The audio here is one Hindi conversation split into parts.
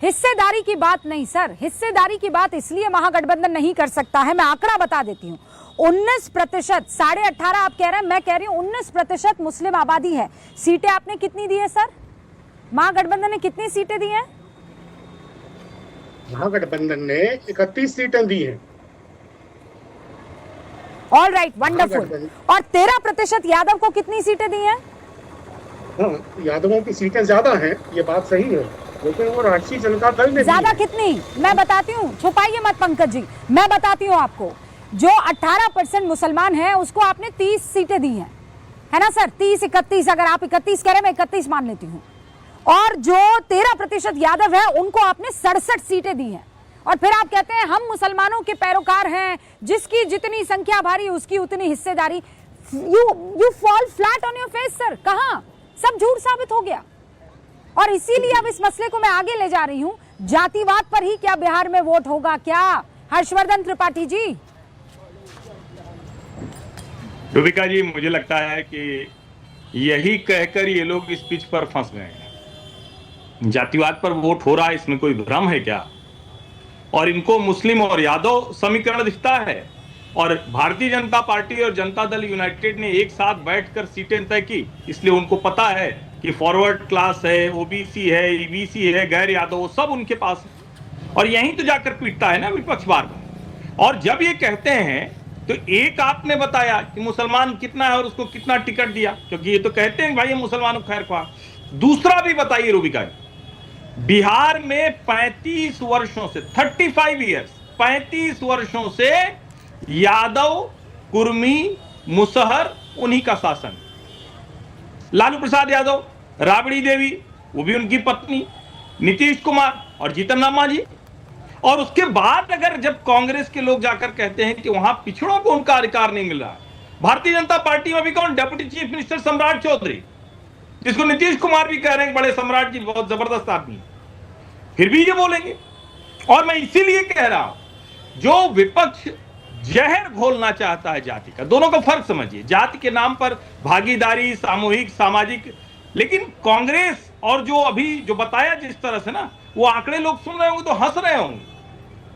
हिस्सेदारी की बात नहीं सर, हिस्सेदारी की बात इसलिए महागठबंधन नहीं कर सकता है। मैं आंकड़ा बता देती हूँ, 19%, 18.5 आप कह रहे हैं, मैं कह रही हूँ 19% मुस्लिम आबादी है। सीटें आपने कितनी दी है सर? महागठबंधन ने कितनी सीटें दी हैं? महागठबंधन ने 31 सीटें दी हैं। All right, wonderful. और 13% यादव को कितनी सीटें दी हैं? हाँ, यादवों की सीटें ज्यादा हैं, ये बात सही है, लेकिन वो राष्ट्रीय जनता दल ने ज्यादा कितनी, मैं बताती हूँ, छुपाइए मत पंकज जी, मैं बताती हूँ आपको। जो 18% मुसलमान है उसको आपने 30 सीटें दी हैं, है ना सर? 30, 31, अगर आप 31 करें, मैं 31 मान लेती हूँ। और जो 13% यादव है उनको आपने 67 सीटें दी हैं। और फिर आप कहते हैं हम मुसलमानों के पैरोकार हैं, जिसकी जितनी संख्या भारी उसकी उतनी हिस्सेदारी। You fall flat on your face sir. कहां? सब झूठ साबित हो गया। और इसीलिए अब इस मसले को मैं आगे ले जा रही हूं, जातिवाद पर ही क्या बिहार में वोट होगा क्या? हर्षवर्धन त्रिपाठी जी। रूबिका जी, मुझे लगता है कि यही कहकर ये लोग इस पिच पर फंस गए हैं। जातिवाद पर वोट हो रहा है, इसमें कोई भ्रम है क्या? और इनको मुस्लिम और यादव समीकरण दिखता है। और भारतीय जनता पार्टी और जनता दल यूनाइटेड ने एक साथ बैठकर सीटें तय की, इसलिए उनको पता है कि फॉरवर्ड क्लास है, ओबीसी है, ईबीसी है, गैर यादव, सब उनके पास है। और यहीं तो जाकर पीटता है ना विपक्ष बार बार। और जब ये कहते हैं तो एक आपने बताया कि मुसलमान कितना है और उसको कितना टिकट दिया, क्योंकि ये तो कहते हैं भाई ये मुसलमानों खैर ख्वाह। दूसरा भी बताइए रूबिका जी, बिहार में 35 वर्षों से 35 ईयर्स 35 वर्षों से यादव, कुर्मी, मुसहर, उन्हीं का शासन। लालू प्रसाद यादव, राबड़ी देवी, वो भी उनकी पत्नी, नीतीश कुमार और जीतन राम मांझी। और उसके बाद अगर जब कांग्रेस के लोग जाकर कहते हैं कि वहां पिछड़ों को उनका अधिकार नहीं मिल रहा है, भारतीय जनता पार्टी में भी कौन? डेप्यूटी चीफ मिनिस्टर सम्राट चौधरी, जिसको नीतीश कुमार भी कह रहे हैं बड़े सम्राट जी बहुत जबरदस्त आदमी, फिर भी ये बोलेंगे। और मैं इसीलिए कह रहा हूं, जो विपक्ष जहर घोलना चाहता है जाति का, दोनों का फर्क समझिए। जाति के नाम पर भागीदारी, सामूहिक, सामाजिक, लेकिन कांग्रेस और जो अभी जो बताया जिस तरह से ना, वो आंकड़े लोग सुन रहे होंगे तो हंस रहे होंगे।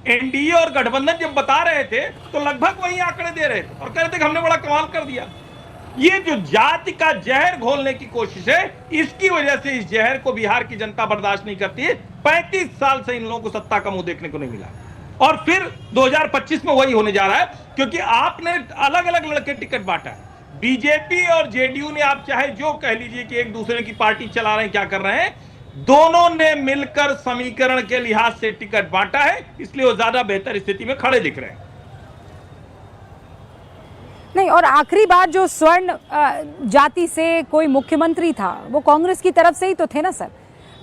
एनडीए और गठबंधन जब बता रहे थे तो लगभग वही आंकड़े दे रहे थे और कह रहे थे कि हमने बड़ा कमाल कर दिया। ये जो जाति का जहर घोलने की कोशिश है, इसकी वजह से इस जहर को बिहार की जनता बर्दाश्त नहीं करती है। 35 साल से इन लोगों को सत्ता का मुंह देखने को नहीं मिला, और फिर 2025 में वही होने जा रहा है, क्योंकि आपने अलग अलग लड़के टिकट बांटा है। बीजेपी और जेडीयू ने, आप चाहे जो कह लीजिए कि एक दूसरे की पार्टी चला रहे हैं, क्या कर रहे हैं, दोनों ने मिलकर समीकरण के लिहाज से टिकट बांटा है, इसलिए वो ज्यादा बेहतर स्थिति में खड़े दिख रहे हैं। नहीं, और आखिरी बात, जो स्वर्ण जाति से कोई मुख्यमंत्री था वो कांग्रेस की तरफ से ही तो थे ना सर,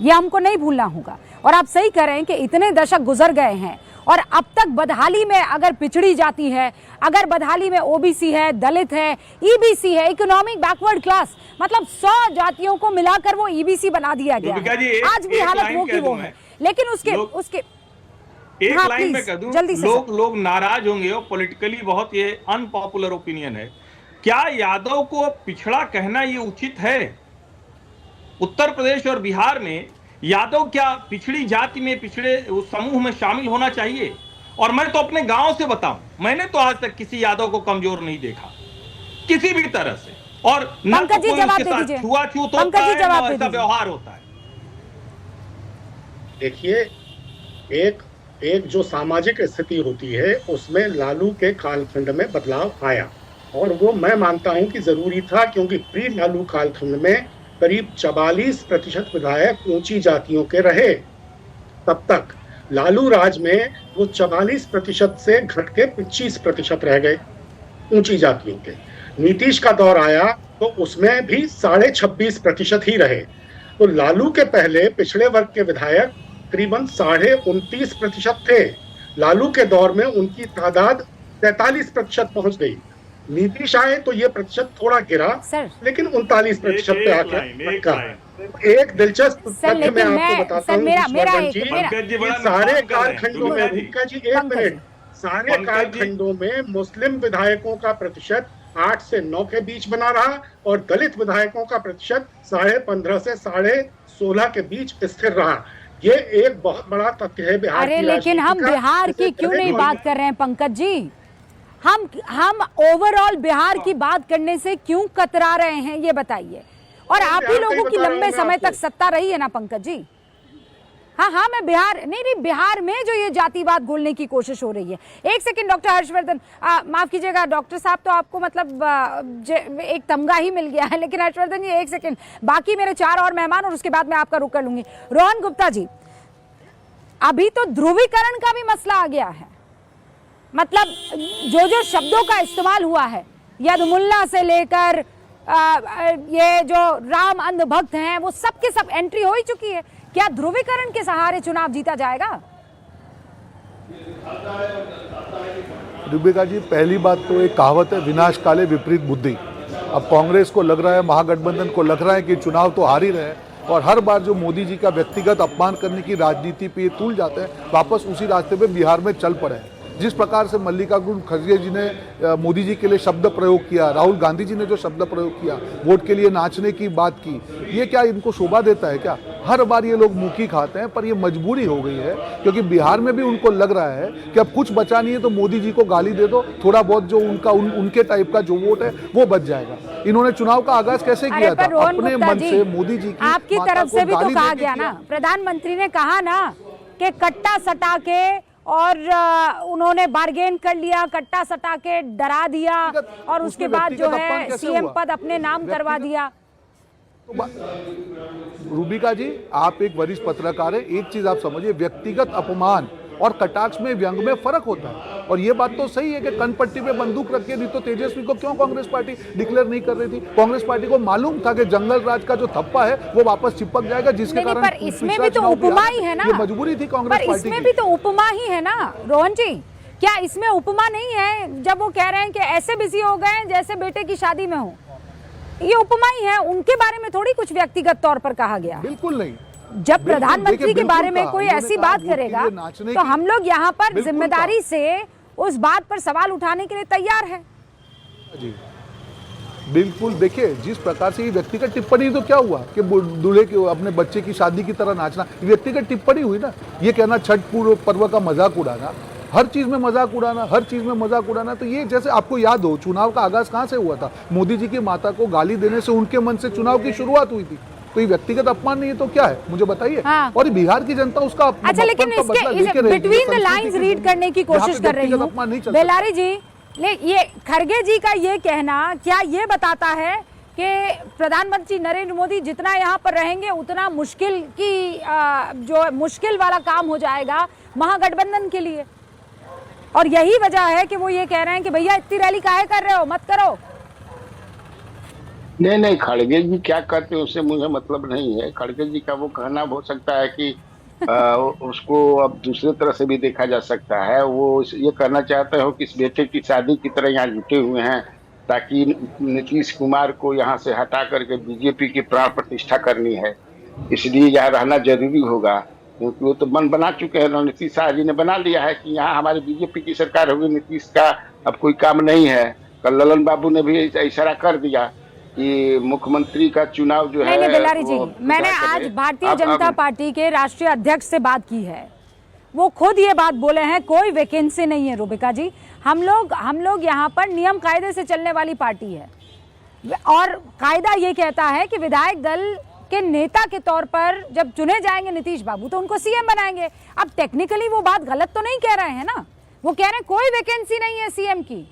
ये हमको नहीं भूलना होगा। और आप सही कह रहे हैं कि इतने दशक गुजर गए हैं और अब तक बदहाली में अगर पिछड़ी जाति है, अगर बदहाली में ओबीसी है, दलित है, ईबीसी है, इकोनॉमिक बैकवर्ड क्लास, मतलब 100 जातियों को मिलाकर वो ईबीसी बना दिया गया है। आज भी हालत वो की वो है। लेकिन उसके एक हाँ, लाइन में कह दूं, लोग नाराज होंगे और पॉलिटिकली बहुत ये अनपॉपुलर ओपिनियन है। क्या यादव को पिछड़ा कहना ये उचित है? उत्तर प्रदेश और बिहार में यादव क्या पिछड़ी जाति में, पिछड़े उस समूह में शामिल होना चाहिए? और मैं तो अपने गांव से बताऊं, मैंने तो आज तक किसी यादव को कमजोर नहीं देखा किसी भी तरह से, और न तो कोई उसके साथ छुआछूत होता है, न ऐसा व्यवहार होता है। देखिए, एक जो सामाजिक स्थिति होती है उसमें लालू के कालखंड में बदलाव आया, और वो मैं मानता हूं कि जरूरी था, क्योंकि प्री लालू कालखंड में करीब 44% विधायक ऊंची जातियों के रहे। तब तक लालू राज में वो 44% से घट के 25% रह गए ऊंची जातियों के। नीतीश का दौर आया तो उसमें भी 26.5% ही रहे। तो लालू के पहले पिछड़े वर्ग के विधायक करीबन 29.5% थे। लालू के दौर में उनकी तादाद 43% पहुंच गई। नीतीश आए तो ये प्रतिशत थोड़ा गिरा, लेकिन 39% पे आकर रखा। एक दिलचस्प तथ्य मैं आपको बताता हूँ सारे कालखंडों में, रूबिका जी एक मिनट, सारे कालखंडों में मुस्लिम विधायकों का प्रतिशत 8 से 9 के बीच बना रहा, और दलित विधायकों का प्रतिशत 15.5 से 16.5 के बीच स्थिर रहा। ये एक बहुत बड़ा तथ्य है बिहार अरे की लेकिन हम राजनीति का, बिहार की जिसे क्यों दलित नहीं और- बात कर रहे हैं पंकज जी? हम ओवरऑल बिहार की बात करने से क्यों कतरा रहे हैं, ये बताइए। और आप ही बिहार का ही लोगों की बता रहा हूं लंबे मैं समय तक आपको। सत्ता रही है ना पंकज जी। हाँ, मैं नहीं, बिहार में जो ये जातिवाद घोलने की कोशिश हो रही है। एक सेकंड डॉक्टर हर्षवर्धन, माफ कीजिएगा डॉक्टर साहब, तो आपको मतलब एक तमगा ही मिल गया है, लेकिन हर्षवर्धन जी एक सेकंड, बाकी मेरे 4 और मेहमान और उसके बाद मैं आपका रुक कर लूंगी। रोहन गुप्ता जी, अभी तो ध्रुवीकरण का भी मसला आ गया है। मतलब जो शब्दों का इस्तेमाल हुआ है, यदमुल्ला से लेकर ये जो राम अंधभक्त हैं, वो सब के सब एंट्री हो ही चुकी है। क्या ध्रुवीकरण के सहारे चुनाव जीता जाएगा? रूबिका जी, पहली बात तो एक कहावत है, विनाश काले विपरीत बुद्धि। अब कांग्रेस को लग रहा है, महागठबंधन को लग रहा है कि चुनाव तो हार ही रहे हैं, और हर बार जो मोदी जी का व्यक्तिगत अपमान करने की राजनीति पे तुल जाते हैं, वापस उसी रास्ते पे बिहार में चल पड़े हैं। जिस प्रकार से मल्लिकार्जुन खड़गे जी ने मोदी जी के लिए शब्द प्रयोग किया, राहुल गांधी जी ने जो शब्द प्रयोग किया, वोट के लिए नाचने की बात की, ये क्या इनको शोभा देता है क्या? हर बार ये लोग मुंह की खाते हैं, पर ये मजबूरी हो गई है, क्योंकि बिहार में भी उनको लग रहा है कि अब कुछ बचा नहीं है तो मोदी जी को गाली दे दो, थोड़ा बहुत जो उनके टाइप का जो वोट है वो बच जाएगा। इन्होंने चुनाव का आगाज कैसे किया था? अपने मन से मोदी जी की आपकी तरफ से भी तो कहा गया ना, प्रधानमंत्री ने कहा ना कि कट्टा सटा के, और उन्होंने बार्गेन कर लिया, कट्टा सटा के डरा दिया, और उसके बाद जो है सीएम पद अपने नाम करवा दिया। रूबिका जी, आप एक वरिष्ठ पत्रकार है, एक चीज आप समझिए, व्यक्तिगत अपमान और कटाक्ष में, व्यंग में फर्क होता है। और ये बात तो सही है कि कनपट्टी पे बंदूक रख के नहीं तो तेजस्वी को क्यों कांग्रेस पार्टी डिक्लेयर नहीं कर रही थी? कांग्रेस पार्टी को मालूम था कि जंगल राज का जो थप्पा है वो वापस चिपक जाएगा, जिसके कारण पर इसमें भी तो उपमा ही है ना, ये मजबूरी थी कांग्रेस पार्टी की। इसमें भी तो उपमा ही है ना रोहन जी, क्या इसमें उपमा नहीं है? जब वो कह रहे हैं कि ऐसे बिजी हो गए जैसे बेटे की शादी में हो, ये उपमा ही है। उनके बारे में थोड़ी कुछ व्यक्तिगत तौर पर कहा गया। बिल्कुल नहीं। जब प्रधानमंत्री के बारे में कोई ऐसी बात करेगा तो हम लोग यहाँ पर जिम्मेदारी से उस बात पर सवाल उठाने के लिए तैयार हैं। जी बिल्कुल। देखिए, जिस प्रकार से ये व्यक्तिगत टिप्पणी, तो क्या हुआ कि दूल्हे के अपने बच्चे की शादी की तरह नाचना, व्यक्तिगत टिप्पणी हुई ना। ये कहना छठ पर्व का मजाक उड़ाना, हर चीज में मजाक उड़ाना, हर चीज में मजाक उड़ाना। तो ये जैसे आपको याद हो, चुनाव का आगाज कहां से हुआ था? मोदी जी की माता को गाली देने से उनके मन से चुनाव की शुरुआत हुई थी। तो ये व्यक्तिगत अपमान नहीं है तो क्या है, मुझे बताइए। हाँ। और बिहार की जनता उसका अच्छा, लेकिन इसके बिटवीन द लाइंस रीड करने की कोशिश कर रही हूँ बेलारी जी। ये खड़गे जी का ये कहना क्या ये बताता है कि प्रधानमंत्री नरेंद्र मोदी जितना यहाँ पर रहेंगे उतना मुश्किल वाला काम हो जाएगा महागठबंधन के लिए? और यही वजह है कि वो ये कह रहे हैं कि भैया इतनी रैली काहे कर रहे हो, मत करो। नहीं, खड़गे जी क्या करते हैं उससे मुझे मतलब नहीं है। खड़गे जी का वो कहना हो सकता है कि उसको अब दूसरे तरह से भी देखा जा सकता है। वो ये कहना चाहते हो कि इस बेटे की शादी की तरह यहाँ जुटे हुए हैं ताकि नीतीश कुमार को यहाँ से हटा करके बीजेपी की प्राण प्रतिष्ठा करनी है, इसलिए यहाँ रहना जरूरी होगा। क्योंकि वो तो मन बना चुके हैं, नीतीश शाह जी ने बना लिया है कि यहाँ हमारी बीजेपी की सरकार होगी, नीतीश का अब कोई काम नहीं है। कल ललन बाबू ने भी इशारा कर दिया कि मुख्यमंत्री का चुनाव जो है। नहीं बेलारी जी, मैंने आज भारतीय जनता पार्टी के राष्ट्रीय अध्यक्ष से बात की है, वो खुद ये बात बोले हैं कोई वैकेंसी नहीं है। रूबिका जी, हम लोग यहाँ पर नियम कायदे से चलने वाली पार्टी है, और कायदा ये कहता है कि विधायक दल के नेता के तौर पर जब चुने जाएंगे नीतीश बाबू तो उनको सीएम बनाएंगे। अब टेक्निकली वो बात गलत तो नहीं कह रहे हैं ना, वो कह रहे हैं कोई वैकेंसी नहीं है सीएम की।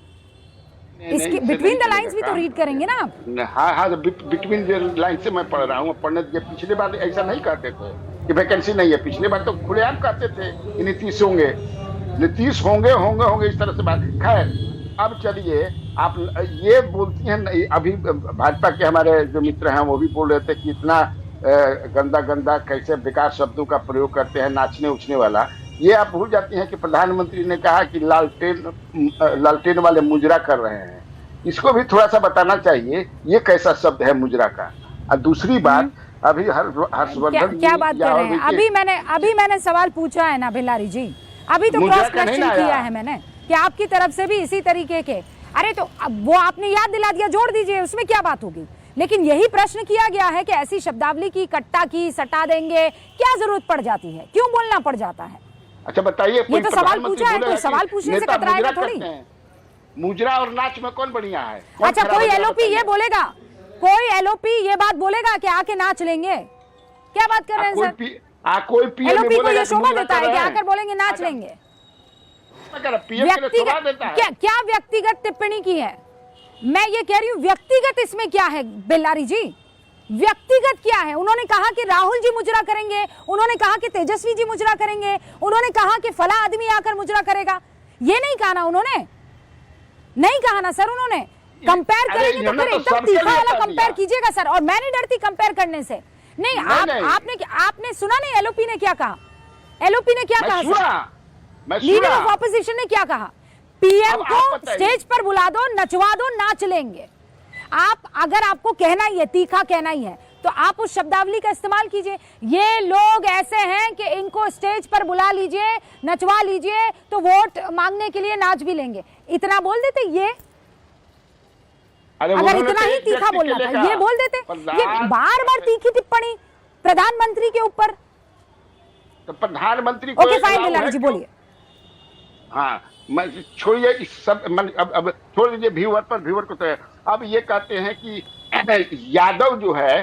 इसकी बिटवीन द लाइंस भी तो रीड करेंगे ना आप? हाँ, बिटवीन द लाइंस से मैं पढ़ रहा हूँ। पढ़ने के पिछले बार ऐसा नहीं कहते थे कि वैकेंसी नहीं है, पिछले बार तो खुलेआम कहते थे कि नीतीश होंगे इस तरह से बात। खैर, अब चलिए, आप ये बोलती हैं, अभी भाजपा के हमारे जो मित्र हैं वो भी बोल रहे थे कि इतना गंदा कैसे बेकार शब्दों का प्रयोग करते हैं, नाचने उछने वाला। ये आप भूल जाती हैं कि प्रधानमंत्री ने कहा कि लालटेन वाले मुजरा कर रहे हैं, इसको भी थोड़ा सा बताना चाहिए ये कैसा शब्द है मुजरा का। और दूसरी बात, अभी हर्षवर्धन क्या बात कर रहे हैं? अभी मैंने सवाल पूछा है ना बेलारी जी, अभी तो क्रॉस क्वेश्चन किया है मैंने कि आपकी तरफ से भी इसी तरीके के। अरे तो अब वो आपने याद दिला दिया, जोड़ दीजिए, उसमें क्या बात होगी? लेकिन यही प्रश्न किया गया है कि ऐसी शब्दावली की कट्टा की सटा देंगे, क्या जरूरत पड़ जाती है, क्यों बोलना पड़ जाता है? अच्छा बताइए, ये तो सवाल पूछा है, कोई सवाल पूछने से कतराएगा थोड़ी। मुजरा और नाच में कौन बढ़िया है? अच्छा, कोई एलओपी ये बोलेगा, कोई एलओपी ये बात बोलेगा कि आके नाच लेंगे? क्या बात कर रहे हैं सर? कोई पीएम एलओपी को ये शोभा देता है कि आकर बोलेंगे नाच लेंगे? क्या व्यक्तिगत टिप्पणी की है? मैं ये कह रही हूं व्यक्तिगत इसमें क्या है बेल्लारी जी? व्यक्तिगत क्या है? उन्होंने कहा कि राहुल जी मुजरा करेंगे, उन्होंने कहा कि तेजस्वी जी मुजरा करेंगे, उन्होंने कहा कि फला आदमी आकर मुजरा करेगा। ये नहीं कहा ना उन्होंने, नहीं कहा ना सर उन्होंने। कंपेयर करेंगे तो फिर एकदम तीखा वाला कंपेयर कीजिएगा सर, और मैं नहीं डरती कंपेयर करने से। नहीं, आपने सुना नहीं एलओपी ने क्या कहा? एलओपी ने क्या कहा? लीडर ऑफ ऑपोजिशन ने क्या कहा? पीएम को स्टेज पर बुला दो, नचवा दो, नाच लेंगे। आप अगर आपको कहना ही है, तीखा कहना ही है, तो आप उस शब्दावली का इस्तेमाल कीजिए। ये लोग ऐसे हैं कि इनको स्टेज पर बुला लीजिए, नचवा लीजिए, तो वोट मांगने के लिए नाच भी लेंगे। इतना बोल देते ये, अगर इतना ही तीखा बोलना था ये बोल देते। ये बार बार तीखी टिप्पणी प्रधानमंत्री के ऊपर। तो प्रधानमंत्री ओके फाइन बेल्लारी जी बोलिए। हाँ, छोड़िए इस सब, अब छोड़ दीजिए व्यूअर पर, व्यूअर को। तो अब ये कहते हैं कि यादव जो है,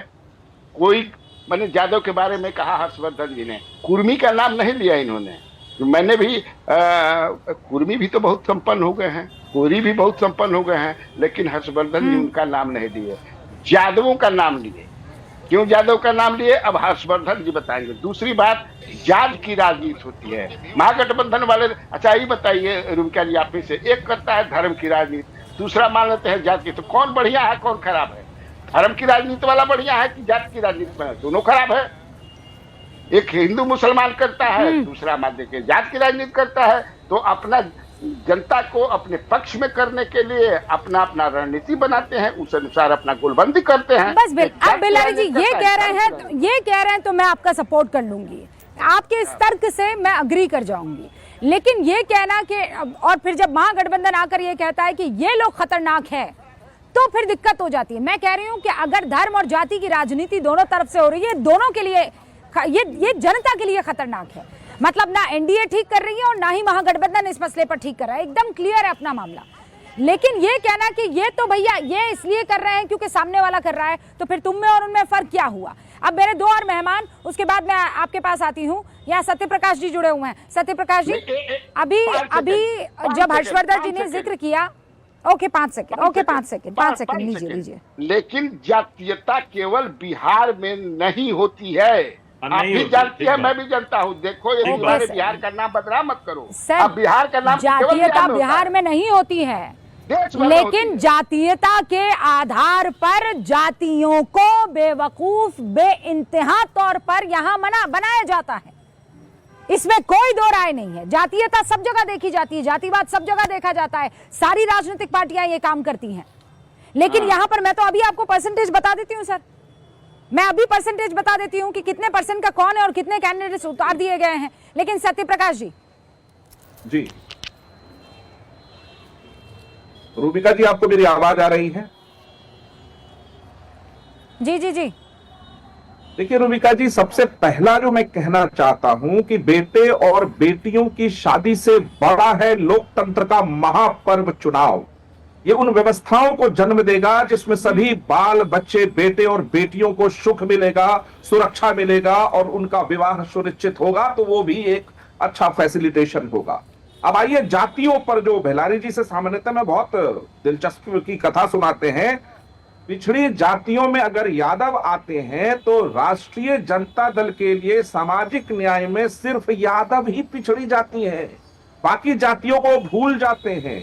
कोई मैंने यादव के बारे में कहा हर्षवर्धन जी ने, कुर्मी का नाम नहीं लिया इन्होंने। मैंने भी कुर्मी भी तो बहुत संपन्न हो गए हैं, कोरी भी बहुत संपन्न हो गए हैं, लेकिन हर्षवर्धन जी उनका नाम नहीं लिए, यादवों का नाम लिए। क्यों यादव का नाम लिए, अब हर्षवर्धन जी बताएंगे। दूसरी बात, जात की राजनीति होती है महागठबंधन वाले। अच्छा ये बताइए रुबिका जी आप में से, एक करता है धर्म की राजनीति, दूसरा मान लेते हैं जात की, तो कौन बढ़िया है कौन खराब है? धर्म की राजनीति वाला बढ़िया है कि जात की राजनीति में? दोनों खराब है। एक हिंदू मुसलमान करता है, दूसरा मान देखिए जात की राजनीति करता है। तो अपना जनता को अपने पक्ष में करने के लिए अपना अपना रणनीति बनाते हैं, उस अनुसार अपना गोलबंदी करते हैं। बस अब बेल्लारी जी ये कह रहे हैं तो मैं आपका सपोर्ट कर लूंगी, आपके इस तर्क से मैं अग्री कर जाऊंगी। लेकिन ये कहना कि, और फिर जब महागठबंधन आकर ये कहता है कि ये लोग खतरनाक है, तो फिर दिक्कत हो जाती है। मैं कह रही हूं कि अगर धर्म और जाति की राजनीति दोनों तरफ से हो रही है, दोनों के लिए ये जनता के लिए खतरनाक है। मतलब ना एनडीए ठीक कर रही है और ना ही महागठबंधन इस मसले पर ठीक कर रहा है, एकदम क्लियर है अपना मामला। लेकिन ये कहना कि ये तो भैया ये इसलिए कर रहे हैं क्योंकि सामने वाला कर रहा है, तो फिर तुम में और उनमें फर्क क्या हुआ? अब मेरे दो और मेहमान, उसके बाद मैं आपके पास आती हूँ। यहाँ सत्यप्रकाश जी जुड़े हुए हैं। सत्यप्रकाश जी, अभी जब हर्षवर्धन जी ने जिक्र किया, ओके 5 सेकंड, ओके 5 सेकंड लीजिए। लेकिन जातीयता केवल बिहार में नहीं होती है, आप भी जानती है, मैं भी जानता हूँ। देखो ये बिहार का नाम बदनाम मत करो सर, बिहार का नाम जातीयता बिहार में नहीं होती है, लेकिन जातीयता के आधार पर जातियों को बेवकूफ बेइंतहा तौर पर यहाँ बनाया जाता है। इसमें कोई दो राय नहीं है। जातीयता सब जगह देखी जाती है, जातिवाद सब जगह देखा जाता है, सारी राजनीतिक पार्टियां ये काम करती हैं। लेकिन यहाँ पर मैं तो अभी आपको परसेंटेज बता देती हूँ सर, मैं अभी परसेंटेज बता देती हूँ कि कितने परसेंट का कौन है और कितने कैंडिडेट्स उतार दिए गए हैं। लेकिन सत्यप्रकाश जी रूबिका जी, आपको मेरी आवाज आ रही है? जी। देखिए रूबिका जी, सबसे पहला जो मैं कहना चाहता हूं कि बेटे और बेटियों की शादी से बड़ा है लोकतंत्र का महापर्व चुनाव। ये उन व्यवस्थाओं को जन्म देगा जिसमें सभी बाल बच्चे, बेटे और बेटियों को सुख मिलेगा, सुरक्षा मिलेगा और उनका विवाह सुनिश्चित होगा, तो वो भी एक अच्छा फैसिलिटेशन होगा। अब आइए जातियों पर, जो बेल्लारी जी से सामान्यतः में बहुत दिलचस्प की कथा सुनाते हैं। पिछड़ी जातियों में अगर यादव आते हैं तो राष्ट्रीय जनता दल के लिए सामाजिक न्याय में सिर्फ यादव ही पिछड़ी जाती है, बाकी जातियों को भूल जाते हैं।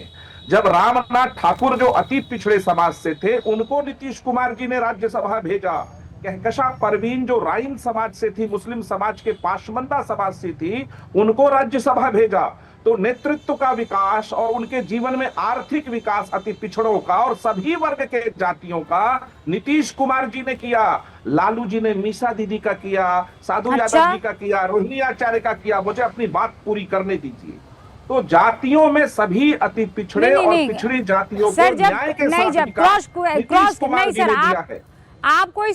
जब रामनाथ ठाकुर जो अति पिछड़े समाज से थे, उनको नीतीश कुमार जी ने राज्यसभा भेजा। कहकशा परवीन जो राइन समाज से थी, मुस्लिम समाज के पाशमंदा समाज से थी, उनको राज्यसभा भेजा। तो नेतृत्व का विकास और उनके जीवन में आर्थिक विकास अति पिछड़ों का और सभी वर्ग के जातियों का नीतीश कुमार जी ने किया। लालू जी ने मीसा दीदी का किया, साधु यादव जी का किया, रोहिणी आचार्य का किया। मुझे अपनी बात पूरी करने दीजिए। तो जातियों में सभी अति पिछड़े और पिछड़ी जातियों को न्याय के साथ विकास नीतीश कुमार जी ने दिया है। आप कोई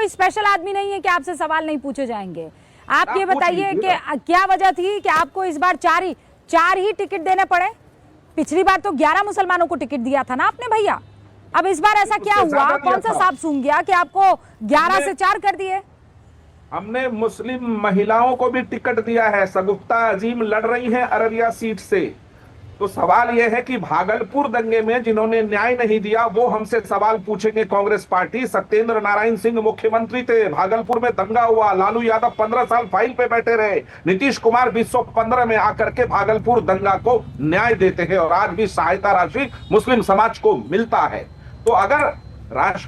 स्पेशल आदमी नहीं है कि आपसे सवाल नहीं पूछे जाएंगे। आप ये बताइए कि क्या वजह थी कि आपको इस बार चार ही टिकट देने पड़े? पिछली बार तो 11 मुसलमानों को टिकट दिया था ना आपने भैया, अब इस बार ऐसा क्या हुआ? कौन सा सांप सूंघ गया कि आपको 11 से 4 कर दिए? हमने मुस्लिम महिलाओं को भी टिकट दिया है। सगुफ्ता अजीम लड़ रही हैं अररिया सीट से। तो सवाल यह है कि भागलपुर दंगे में जिन्होंने न्याय नहीं दिया वो हमसे सवाल पूछेंगे कांग्रेस पार्टी। सत्येंद्र नारायण सिंह मुख्यमंत्री थे, भागलपुर में दंगा हुआ, लालू यादव 15 साल फाइल पे बैठे रहे, नीतीश कुमार 2015 में आकर के भागलपुर दंगा को न्याय देते हैं और आज भी सहायता राशि मुस्लिम समाज को मिलता है। तो अगर राष्ट्रीय